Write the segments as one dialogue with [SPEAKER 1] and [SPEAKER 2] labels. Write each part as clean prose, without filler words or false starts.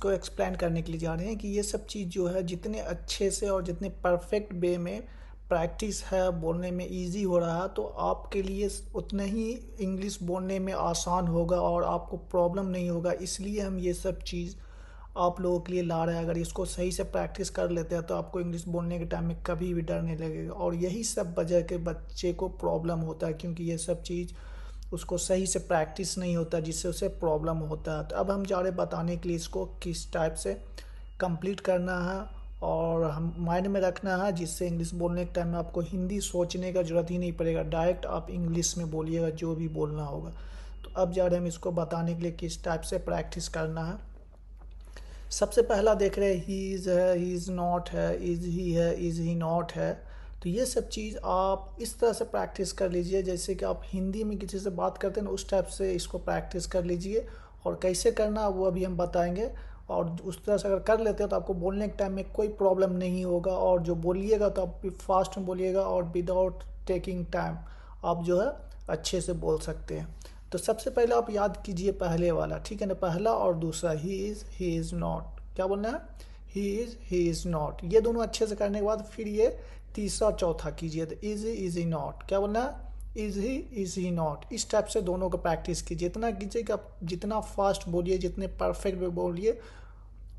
[SPEAKER 1] इसको एक्सप्लेन करने के लिए जा रहे हैं कि ये सब चीज़ जो है जितने अच्छे से और जितने परफेक्ट वे में प्रैक्टिस है, बोलने में इजी हो रहा है, तो आपके लिए उतना ही इंग्लिश बोलने में आसान होगा और आपको प्रॉब्लम नहीं होगा। इसलिए हम ये सब चीज़ आप लोगों के लिए ला रहे हैं। अगर इसको सही से प्रैक्टिस कर लेते हैं तो आपको इंग्लिश बोलने के टाइम में कभी भी डर नहीं लगेगा। और यही सब वजह के बच्चे को प्रॉब्लम होता है, क्योंकि ये सब चीज़ उसको सही से प्रैक्टिस नहीं होता, जिससे उसे प्रॉब्लम होता है। तो अब हम जा रहे बताने के लिए इसको किस टाइप से कंप्लीट करना है और हम माइंड में रखना है, जिससे इंग्लिश बोलने के टाइम में आपको हिंदी सोचने का ज़रूरत ही नहीं पड़ेगा, डायरेक्ट आप इंग्लिश में बोलिएगा जो भी बोलना होगा। तो अब जा रहे हम इसको बताने के लिए किस टाइप से प्रैक्टिस करना है। सबसे पहला देख रहे हैं ही इज़ है, ही इज़ नॉट है, इज़ ही है, इज़ ही नॉट है। तो ये सब चीज़ आप इस तरह से प्रैक्टिस कर लीजिए जैसे कि आप हिंदी में किसी से बात करते हैं ना, उस टाइप से इसको प्रैक्टिस कर लीजिए। और कैसे करना वो अभी हम बताएंगे। और उस तरह से अगर कर लेते हैं तो आपको बोलने के टाइम में कोई प्रॉब्लम नहीं होगा, और जो बोलिएगा तो आप फास्ट में बोलिएगा और विदाउट टेकिंग टाइम आप जो है अच्छे से बोल सकते हैं। तो सबसे पहले आप याद कीजिए पहले वाला, ठीक है ना, पहला और दूसरा, ही इज़ नॉट। क्या बोलना है? He is not. ये दोनों अच्छे से करने के बाद फिर ये तीसरा चौथा कीजिए, तो इज़ ही नॉट। क्या बोलना है? Is he not. इस टाइप से दोनों को प्रैक्टिस कीजिए। इतना कीजिए कि आप जितना फास्ट बोलिए, जितने परफेक्ट में बोलिए,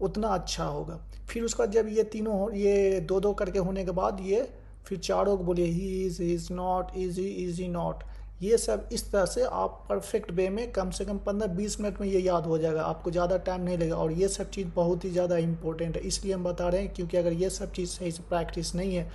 [SPEAKER 1] उतना अच्छा होगा। फिर उसके बाद जब ये तीनों ये दो दो करके होने के बाद ये फिर चारों को बोलिए, he is not, is he not. ये सब इस तरह से आप परफेक्ट वे में कम से कम 15-20 मिनट में ये याद हो जाएगा, आपको ज़्यादा टाइम नहीं लगेगा। और ये सब चीज़ बहुत ही ज़्यादा इंपॉर्टेंट है, इसलिए हम बता रहे हैं, क्योंकि अगर ये सब चीज़ सही से प्रैक्टिस नहीं है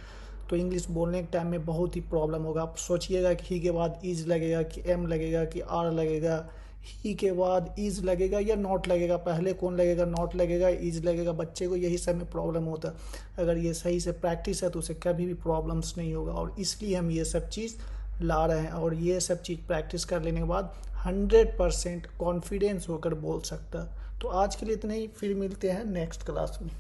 [SPEAKER 1] तो इंग्लिश बोलने के टाइम में बहुत ही प्रॉब्लम होगा। आप सोचिएगा कि ही के बाद इज़ लगेगा कि एम लगेगा कि आर लगेगा, ही के बाद इज़ लगेगा या नॉट लगेगा, पहले कौन लगेगा, नॉट लगेगा, इज़ लगेगा। बच्चे को यही सब में प्रॉब्लम होता है। अगर ये सही से प्रैक्टिस है तो उसे कभी भी प्रॉब्लम्स नहीं होगा, और इसलिए हम ये सब चीज़ ला रहे हैं। और ये सब चीज़ प्रैक्टिस कर लेने के बाद 100% कॉन्फिडेंस होकर बोल सकता है। तो आज के लिए इतना ही, फिर मिलते हैं नेक्स्ट क्लास में।